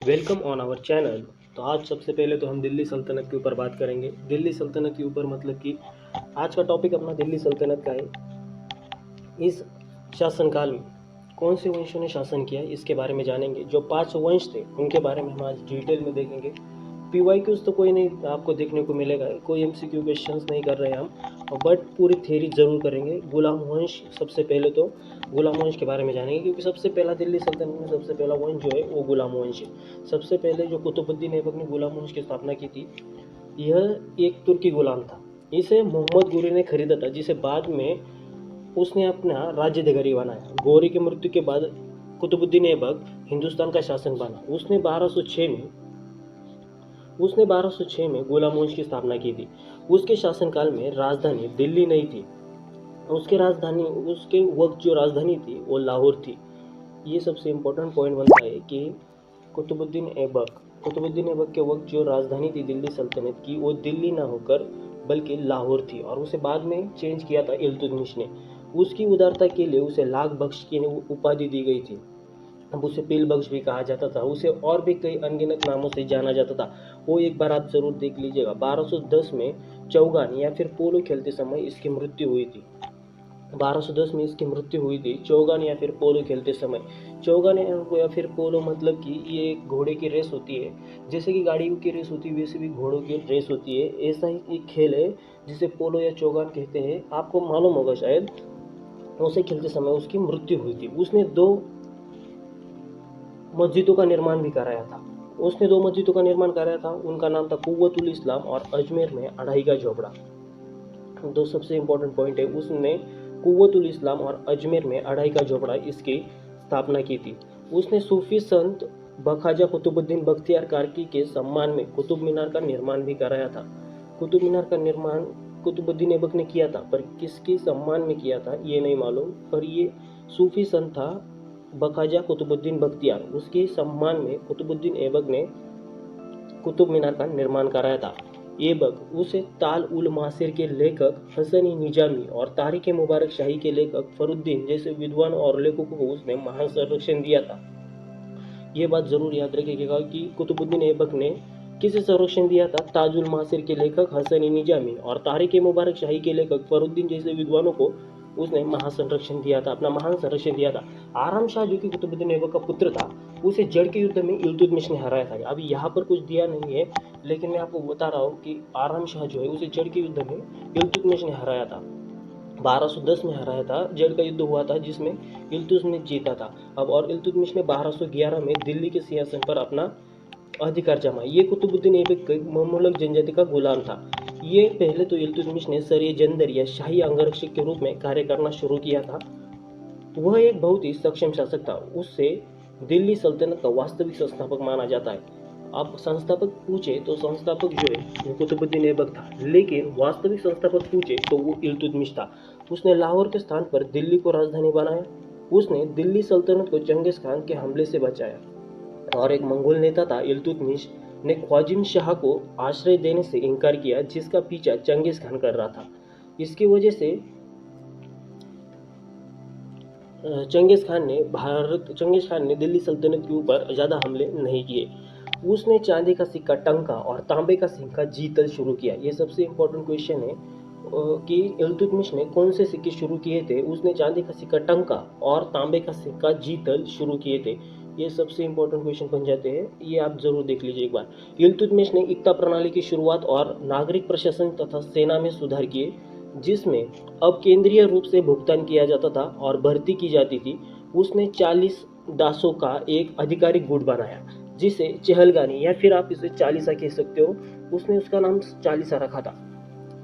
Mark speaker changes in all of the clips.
Speaker 1: Welcome on our channel. तो आज सबसे पहले तो हम दिल्ली सल्तनत के ऊपर बात करेंगे। दिल्ली सल्तनत के ऊपर मतलब कि आज का टॉपिक अपना दिल्ली सल्तनत का है। इस शासनकाल में कौन से वंशों ने शासन किया इसके बारे में जानेंगे। जो 5 वंश थे उनके बारे में हम आज डिटेल में देखेंगे। PYQs तो कोई नहीं आपको देखने को मिलेगा, कोई MCQ क्वेश्चंस नहीं कर रहे हैं हम, बट पूरी थ्योरी जरूर करेंगे। गुलाम वंश सबसे पहले तो गुलाम वंश के बारे में जानेंगे, क्योंकि सबसे पहला दिल्ली सल्तनत में सबसे पहला वंश जो है वो गुलाम वंश है। सबसे पहले जो कुतुबुद्दीन ऐबक ने गुलाम वंश की स्थापना की थी, यह एक तुर्की गुलाम था। इसे मोहम्मद गोरी ने खरीदा था, जिसे बाद में उसने अपना राज्याधिकारी बनाया। गौरी की मृत्यु के बाद कुतुबुद्दीन ऐबक हिंदुस्तान का शासक बना। उसने 1206 में गुलाम वंश की स्थापना की थी। उसके शासनकाल में राजधानी दिल्ली नहीं थी। उसके वक्त जो राजधानी थी वो लाहौर थी। ये सबसे इम्पोर्टेंट पॉइंट बनता है कि कुतुबुद्दीन ऐबक के वक्त जो राजधानी थी दिल्ली सल्तनत की, वो दिल्ली ना होकर बल्कि लाहौर थी, और उसे बाद में चेंज किया था इल्तुतमिश ने। उसकी उदारता के लिए उसे लाख बख्श की उपाधि दी गई थी। अब उसे पील बख्श भी कहा जाता था। उसे और भी कई अनगिनत नामों से जाना जाता था। वो एक बार आप जरूर देख लीजिएगा। 1210 में चौगान या फिर पोलो खेलते समय इसकी मृत्यु हुई थी। 1210 में इसकी मृत्यु हुई थी चौगान या फिर पोलो खेलते समय। चौगान या फिर पोलो मतलब कि ये एक घोड़े की रेस होती है। जैसे कि गाड़ियों की रेस होती है वैसे भी घोड़ों की रेस होती है। ऐसा ही एक खेल है जिसे पोलो या चौगान कहते हैं। आपको मालूम होगा शायद। उसे खेलते समय उसकी मृत्यु हुई थी। उसने दो मस्जिदों का निर्माण भी कराया था। उनका नाम था कुव्वतुल इस्लाम और अजमेर में अढ़ाई का झोपड़ा। दो सबसे इंपॉर्टेंट पॉइंट है, उसने कुव्वतुल इस्लाम और अजमेर में अढ़ाई का झोपड़ा इसकी स्थापना की थी। उसने सूफी संत बखाजा कुतुबुद्दीन बख्तियार कार्की के सम्मान में कुतुब मीनार का निर्माण भी कराया था। कुतुब मीनार का निर्माण कुतुबुद्दीन ऐबक ने किया था, पर किसके सम्मान में किया था ये नहीं मालूम। पर ये सूफी संत था बखाजा कुतुबुद्दीन बख्तियार, उसके सम्मान में कुतुबुद्दीन ऐबक ने कुतुब मीनार का निर्माण कराया था। ऐबक उसे ताल उल मासिर के लेखक हसन ई निजामी और तारीख मुबारक शाही के लेखक फरुद्दीन जैसे विद्वान और लेखकों को उसने महान संरक्षण दिया था। ये बात जरूर याद रखिएगा कि कुतुबुद्दीन ऐबक ने किसे संरक्षण दिया था। ताजुल मासिर के लेखक हसन ई निजामी और तारीख मुबारक शाही के लेखक फरुद्दीन जैसे विद्वानों को उसने महासंरक्षण दिया था, अपना महान संरक्षण दिया था। आराम शाह जो कि कुतुबुद्दीन ऐबक का पुत्र था, उसे जड़ के युद्ध में इल्तुतमिश ने हराया था। अभी यहाँ पर कुछ दिया नहीं है, लेकिन मैं आपको बता रहा हूँ कि आराम शाह जो है उसे जड़ के युद्ध में इल्तुतमिश ने हराया था। 1210 में हराया था। जड़ का युद्ध हुआ था जिसमें इल्तुतमिश जीता था। अब और इल्तुतमिश ने 1211 में दिल्ली के सिंहासन पर अपना अधिकार जमा। ये कुतुबुद्दीन ऐबक ममलूक जनजाति का गुलाम था। ये पहले तो इल्तुतमिश ने सरिय जंदर या शाही अंगरक्षक के रूप में कार्य करना शुरू किया था। वह एक बहुत ही सक्षम शासक था। उससे दिल्ली सल्तनत का वास्तविक संस्थापक माना जाता है। अब संस्थापक पूछे तो संस्थापक जो है वो कुतुबुद्दीन ऐबक था, लेकिन वास्तविक संस्थापक पूछे तो वो इल्तुतमिश था। उसने लाहौर के स्थान पर दिल्ली को राजधानी बनाया। उसने दिल्ली सल्तनत को चंगेज खान के हमले से बचाया। और एक मंगोल नेता था इल्तुतमिश ने ख्वाजिन शाह को आश्रय देने से इनकार किया, जिसका पीछा चंगेज खान कर रहा था। इसकी वजह से चंगेज खान ने दिल्ली सल्तनत के ऊपर ज़्यादा हमले नहीं किए। उसने चांदी का सिक्का टंका और तांबे का सिक्का जीतल शुरू किया। ये सबसे इम्पोर्टेंट क्वेश्चन है कि इल्तुतमिश ने कौन से सिक्के शुरू किए थे। उसने चांदी का सिक्का टंका और तांबे का सिक्का जीतल शुरू किए थे। ये सबसे इम्पोर्टेंट क्वेश्चन बन जाते हैं, ये आप जरूर देख लीजिए एक बार। इल्तुतमिश ने इक्ता प्रणाली की शुरुआत और नागरिक प्रशासन तथा सेना में सुधार किए, जिसमें अब केंद्रीय रूप से भुगतान किया जाता था और भर्ती की जाती थी। उसने 40 दासों का एक आधिकारिक गुट बनाया, जिसे चहलगानी या फिर आप इसे चालीसा कह सकते हो। उसने उसका नाम चालीसा रखा था।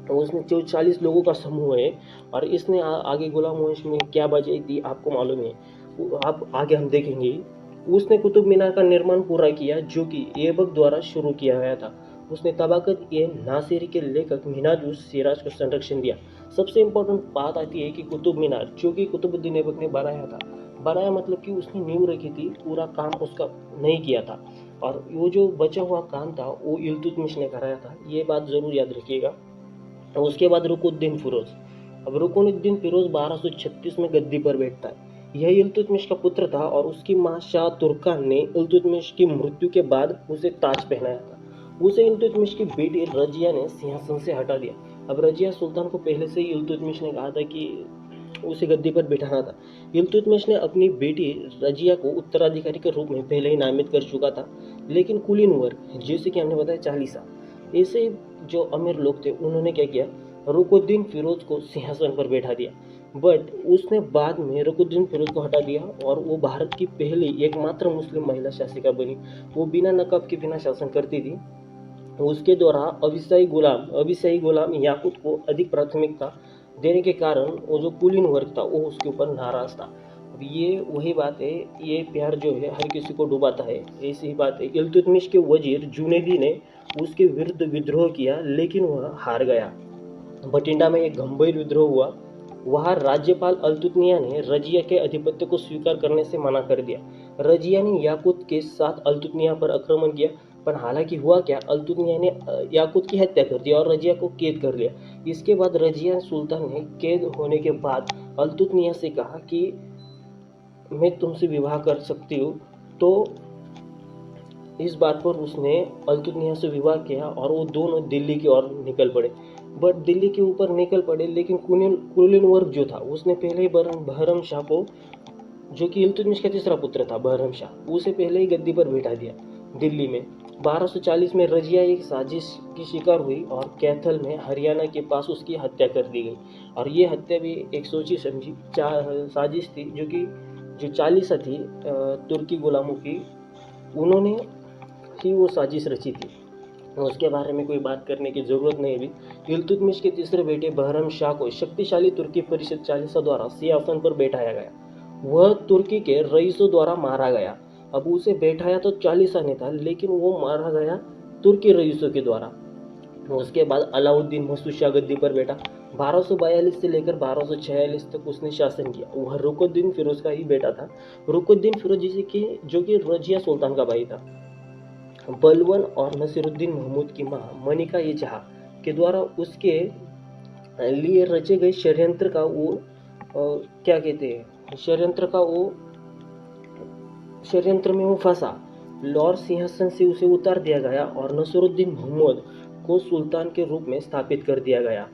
Speaker 1: तो उसने जो 40 लोगों का समूह है, और इसने आगे गुलाम वंश में क्या बजाई थी आपको मालूम है। आप आगे हम देखेंगे। उसने कुतुब मीनार का निर्माण पूरा किया, जो कि ऐबक द्वारा शुरू किया गया था। उसने तबाकत ए नासिरी के लेखक मिनाजुस सिराज को संरक्षण दिया। सबसे इम्पोर्टेंट बात आती है कि कुतुब मीनार जो कि कुतुबुद्दीन ऐबक ने बनाया मतलब कि उसने नींव रखी थी, पूरा काम उसका नहीं किया था, और वो जो बचा हुआ काम था वो इल्तुतमिश ने कराया था। ये बात जरूर याद रखिएगा। उसके बाद रुकुनुद्दीन फिरोज। अब रुकुनुद्दीन फिरोज 1236 में गद्दी पर बैठता है। यह इल्तुतमिश का पुत्र था और उसकी मां शाह तुर्कान ने इल्तुतमिश की मृत्यु के बाद उसे ताज पहनाया था। उसे इल्तुतमिश की बेटी रजिया ने सिंहासन से हटा दिया। अब रजिया सुल्तान को पहले से ही इल्तुतमिश ने कहा था कि उसे गद्दी पर बिठाना था। इल्तुतमिश ने अपनी बेटी रजिया को उत्तराधिकारी के रूप में पहले ही नामित कर चुका था, लेकिन कुलीन वर्ग, जैसे कि हमने बताया चालीसा, ऐसे जो अमीर लोग थे, उन्होंने क्या किया, रुकुद्दीन फिरोज को सिंहासन पर बैठा दिया। बट उसने बाद में रुकुद्दीन फिरोज को हटा दिया और वो भारत की पहली एकमात्र मुस्लिम महिला शासिका बनी। वो बिना नकाब के बिना शासन करती थी। उसके द्वारा अभिशाही गुलाम याकूत को अधिक प्राथमिकता देने के कारण वो जो कुलीन वर्ग था वो उसके ऊपर नाराज था। अब ये वही बात है, ये प्यार जो है हर किसी को डुबाता है, ऐसी ही बात है। इल्तुतमिश के वजीर जुनैदी ने उसके विरुद्ध विद्रोह किया, लेकिन वह हार गया। बठिंडा में एक गंभीर विद्रोह हुआ। वहां राज्यपाल अल्तुतनिया ने रजिया के आधिपत्य को स्वीकार करने से मना कर दिया। रजिया ने याकूत के साथ अल्तुतनिया पर आक्रमण किया, पर हालांकि हुआ क्या, अल्तुतनिया ने याकूत की हत्या कर दी और रजिया को कैद कर लिया। इसके बाद रजिया सुल्तान ने कैद होने के बाद अल्तुतनिया से कहा कि मैं तुमसे विवाह कर सकती हूँ। तो इस बात पर उसने अल्तुतनिया से विवाह किया और वो दोनों दिल्ली की ओर निकल पड़े। बट दिल्ली के ऊपर निकल पड़े, लेकिन कुलीन वर्ग जो था उसने पहले ही बहरम शाह को, जो कि इल्तुतमिश का तीसरा पुत्र था बहरम शाह, उसे पहले ही गद्दी पर बैठा दिया दिल्ली में। 1240 में रजिया एक साजिश की शिकार हुई और कैथल में हरियाणा के पास उसकी हत्या कर दी गई। और ये हत्या भी एक सोची समझी साजिश थी, जो चालीसा थी तुर्की गुलामों की, उन्होंने ही वो साजिश रची थी। उसके बारे में कोई बात करने की जरूरत नहीं भी। इल्तुतमिश के तीसरे बेटे बहरम शाह को शक्तिशाली तुर्की परिषद चालीसा द्वारा सिंहासन पर बैठाया गया। वह तुर्की के रईसों द्वारा मारा गया। अब उसे बैठाया तो चालीसा ने था, लेकिन वो मारा गया तुर्की रईसों के द्वारा। उसके बाद अलाउद्दीन मसूद शाह गद्दी पर बैठा। 1242 से लेकर 1246 तक उसने शासन किया। वह रुकुद्दीन फिरोज का ही बेटा था। रुकुद्दीन फिरोज जो कि रजिया सुल्तान का भाई था। बलवन और नसीरुद्दीन महमूद की मां मनिका ये जहां के द्वारा उसके लिए रचे गए षड्यंत्र का वो क्या कहते हैं, षड्यंत्र में वो फंसा। लाहौर सिंहासन से उसे उतार दिया गया और नसीरुद्दीन मोहम्मद को सुल्तान के रूप में स्थापित कर दिया गया।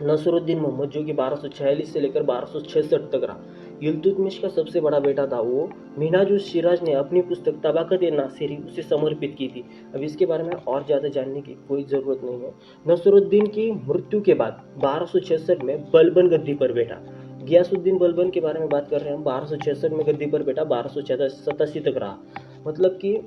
Speaker 1: नसीरुद्दीन मोहम्मद जो कि 1246 से लेकर 1266 तक रहा। इल्तुतमिश का सबसे बड़ा बेटा था वो। मिन्हाजुस शिराज ने अपनी पुस्तक तबाकत ए नासिरी उसे समर्पित की थी। अब इसके बारे में और ज़्यादा जानने की कोई ज़रूरत नहीं है। नसीरुद्दीन की मृत्यु के बाद 1266 में बलबन गद्दी पर बैठा। गियासुद्दीन बलबन के बारे में बात कर रहे हैं हम। 1266 में गद्दी पर बैठा, 1287 तक रहा। मतलब कि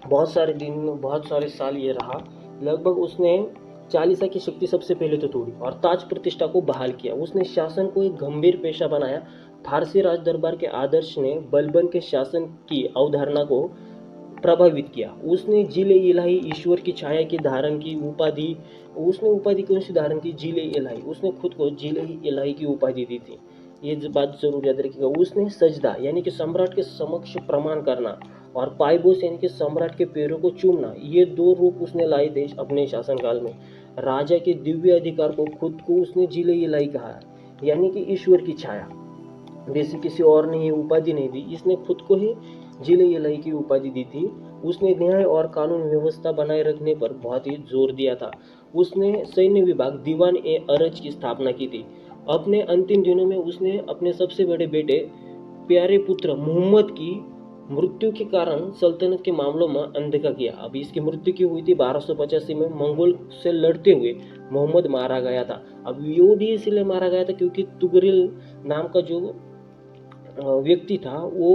Speaker 1: बहुत सारे दिन, बहुत सारे साल ये रहा। लगभग उसने चालीसा की शक्ति सबसे पहले तो तोड़ी और ताज प्रतिष्ठा को बहाल किया। उसने शासन को एक गंभीर पेशा बनाया। फारसी राज दरबार के आदर्श ने बलबन के शासन की अवधारणा को प्रभावित किया। उसने जिले इलाही, ईश्वर की छाया की धारण की उपाधि, उसने उपाधि कौन सी धारण की, जिले इलाही, उसने खुद को जिले इलाही की उपाधि दी थी। ये बात जरूर याद रखिएगा। उसने सजदा यानी कि सम्राट के समक्ष प्रमाण करना और पायबोस यानी कि सम्राट के पैरों को चूमना, ये दो रूप उसने लाए थे अपने शासनकाल में। राजा के दिव्य अधिकार को खुद को उसने जिले इलाही कहा, यानी कि ईश्वर की छाया। वैसे किसी और ने ये उपाधि नहीं दी, इसने खुद को ही जिले इलाही की उपाधि दी थी। उसने न्याय और कानून व्यवस्था बनाए रखने पर बहुत ही जोर दिया था। उसने सैन्य विभाग दीवान ए अरज की स्थापना की थी। अपने अंतिम दिनों में उसने अपने सबसे बड़े बेटे प्यारे पुत्र मोहम्मद की मृत्यु के कारण सल्तनत के मामलों में अनदेखा किया। अब इसकी मृत्यु की हुई थी 1285 में। मंगोल से लड़ते हुए मोहम्मद मारा गया था। अब वो भी इसलिए मारा गया था क्योंकि तुगरिल नाम का जो व्यक्ति था वो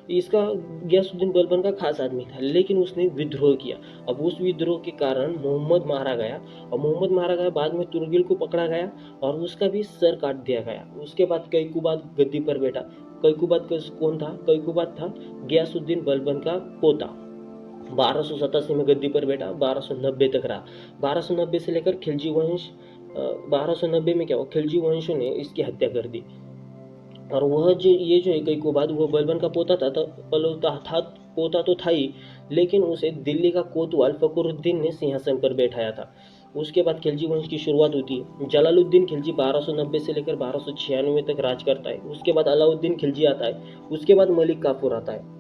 Speaker 1: इसका गियासुद्दीन बलबन का खास आदमी था, लेकिन उसने विद्रोह किया। अब उस विद्रोह के कारण मोहम्मद मारा गया और मोहम्मद मारा गया। बाद में तुर्गिल को पकड़ा गया और उसका भी सर काट दिया गया। उसके बाद कैकुबाद गद्दी पर बैठा। कैकुबाद कौन था? कैकुबाद था गियासुद्दीन बलबन का पोता। 1287 में गद्दी पर बैठा, 1290 तक रहा। 1290 से लेकर खिलजी वंश, 1290 में क्या हुआ, खिलजी वंश ने इसकी हत्या कर दी। और वह जो ये जो है कैकुबाद, वो बलबन का पोता था, पोता तो था ही, लेकिन उसे दिल्ली का कोतवाल फखरुद्दीन ने सिंहासन पर बैठाया था। उसके बाद खिलजी वंश की शुरुआत होती है। जलालुद्दीन खिलजी 1290 से लेकर 1296 तक राज करता है। उसके बाद अलाउद्दीन खिलजी आता है। उसके बाद मलिक काफूर आता है।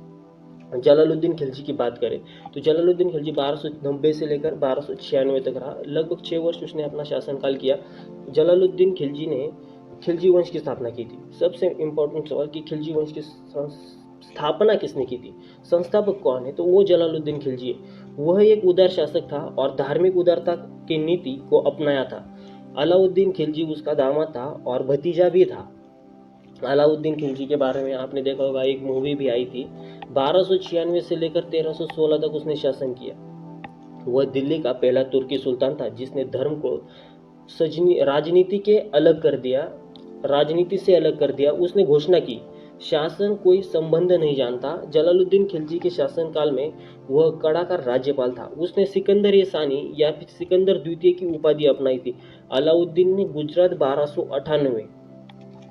Speaker 1: जलालुद्दीन खिलजी की बात करें तो जलालुद्दीन खिलजी 1290 से लेकर 1296 तक रहा। लगभग 6 वर्ष उसने अपना शासनकाल किया। जलालुद्दीन खिलजी ने खिलजी वंश की स्थापना की थी। सबसे इम्पोर्टेंट सवाल कि खिलजी वंश की स्थापना किसने की थी, संस्थापक कौन है, तो वो जलालुद्दीन खिलजी है। वह एक उदार शासक था और धार्मिक उदारता की नीति को अपनाया था। अलाउद्दीन खिलजी उसका दामाद था और भतीजा भी था। अलाउद्दीन खिलजी के बारे में आपने देखा होगा, एक मूवी भी आई थी। 1296 से लेकर 1316 तक उसने शासन किया। वह दिल्ली का पहला तुर्की सुल्तान था जिसने धर्म को राजनीति से अलग कर दिया। उसने घोषणा की, शासन कोई संबंध नहीं जानता। जलालुद्दीन खिलजी के शासनकाल में वह कड़ाका राज्यपाल था। उसने सिकंदर ए सानी या फिर सिकंदर द्वितीय की उपाधि अपनाई थी। अलाउद्दीन ने गुजरात 1298,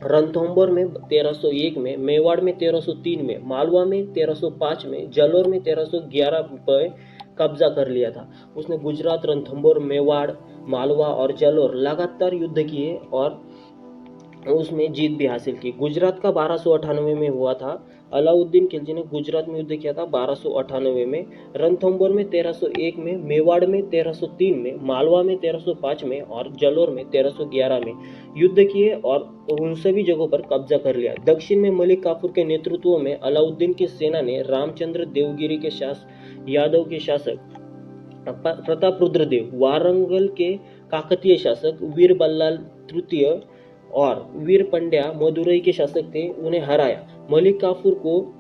Speaker 1: रणथंभौर में 1301 में, मेवाड़ में 1303 में, मालवा में 1305 में, जालौर में 1311 में कब्जा कर लिया था। उसने गुजरात, रणथंभौर, मेवाड़, मालवा और जालौर लगातार युद्ध किए और उसमें जीत भी हासिल की। गुजरात का 1298 में हुआ था। अलाउद्दीन खिलजी ने गुजरात में युद्ध किया था 1298 में, रणथंभौर में 1301 में, मेवाड़ में 1303 में, मालवा में 1305 में और जालौर में 1311 में युद्ध किए और उन सभी जगहों पर कब्जा कर लिया। दक्षिण में मलिक काफूर के नेतृत्व में अलाउद्दीन की सेना ने रामचंद्र देवगिरी के यादव के शासक प्रतापरुद्र देव, वारंगल के काकतीय शासक वीर बल्लाल तृतीय और वीर पंड्या मदुरई के शासक थे, उन्हें हराया। मलिक काफूर को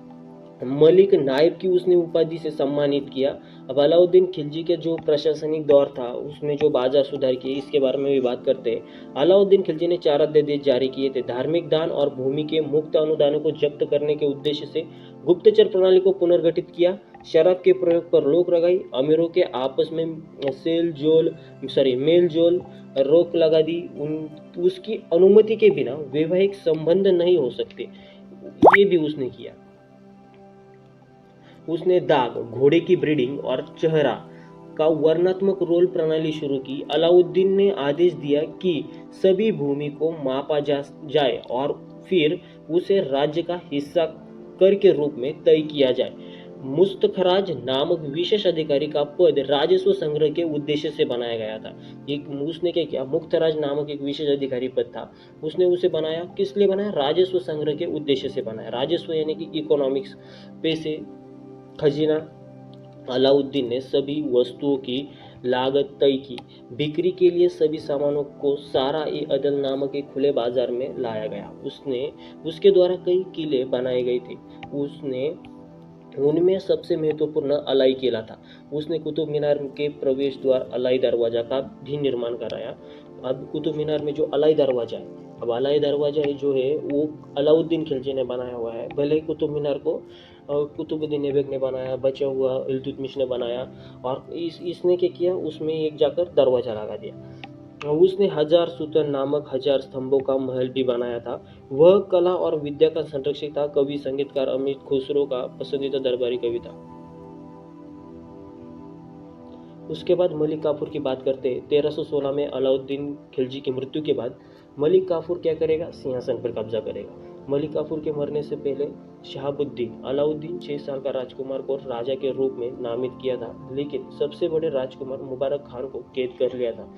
Speaker 1: मलिक नायब की उसने उपाधि से सम्मानित किया। अब अलाउद्दीन खिलजी के जो प्रशासनिक दौर था उसमें जो बाजार सुधार किए, इसके बारे में भी बात करते हैं। अलाउद्दीन खिलजी ने 4 अध्यादेश जारी किए थे। धार्मिक दान और भूमि के मुक्त अनुदानों को जब्त करने के उद्देश्य से गुप्तचर प्रणाली को पुनर्गठित किया। शराब के प्रयोग पर रोक लगाई। अमीरों के आपस में मेल जोल रोक लगा दी। उसकी अनुमति के बिना वैवाहिक संबंध नहीं हो सकते, ये भी उसने किया। उसने दाग, घोड़े की ब्रीडिंग और चेहरा का वर्णात्मक रोल प्रणाली शुरू की। अलाउद्दीन ने आदेश दिया कि सभी भूमि को मापा जाए और फिर उसे राज्य का हिस्सा कर के रूप में तय किया जाए। मुस्तखराज नामक विशेष अधिकारी का पद राजस्व संग्रह के उद्देश्य से बनाया गया था। उसने क्या किया, मुख्तराज नामक एक विशेष अधिकारी पद था, उसने उसे बनाया। किस लिए बनाया, राजस्व संग्रह के उद्देश्य से बनाया। राजस्व यानी कि इकोनॉमिक्स, पैसे, खजीना। अलाउद्दीन ने सभी वस्तुओं की लागत तय की। बिक्री के लिए सभी सामानों को सारा-ए-अदल नामक एक खुले बाजार में लाया गया। उसके द्वारा कई किले बनाए गए थे। उनमें सबसे महत्वपूर्ण अलाई किला था। उसने कुतुब मीनार के प्रवेश द्वार अलाई दरवाजा का भी निर्माण कराया। अब कुतुब मीनार में जो अलाई दरवाजा है, अब अलाई दरवाजा जो है वो अलाउद्दीन खिलजी ने बनाया हुआ है। भले ही कुतुब मीनार को कुतुबुद्दीन ऐबक ने बनाया, बचा हुआ इल्तुतमिश ने बनाया और इसने क्या किया, उसमें एक जाकर दरवाजा लगा दिया। उसने 1000 सुतन नामक 1000 स्तंभों का महल भी बनाया था। वह कला और विद्या का संरक्षक था। कवि संगीतकार अमिर खुसरो का पसंदीदा दरबारी कवि था। उसके बाद मलिक काफूर की बात करते हैं। 1316 में अलाउद्दीन खिलजी की मृत्यु के बाद मलिक काफूर क्या करेगा, सिंहासन पर कब्जा करेगा। मलिक काफूर के मरने से पहले शहाबुद्दीन अलाउद्दीन 6 साल का राजकुमार को राजा के रूप में नामित किया था, लेकिन सबसे बड़े राजकुमार मुबारक खान को कैद कर लिया था।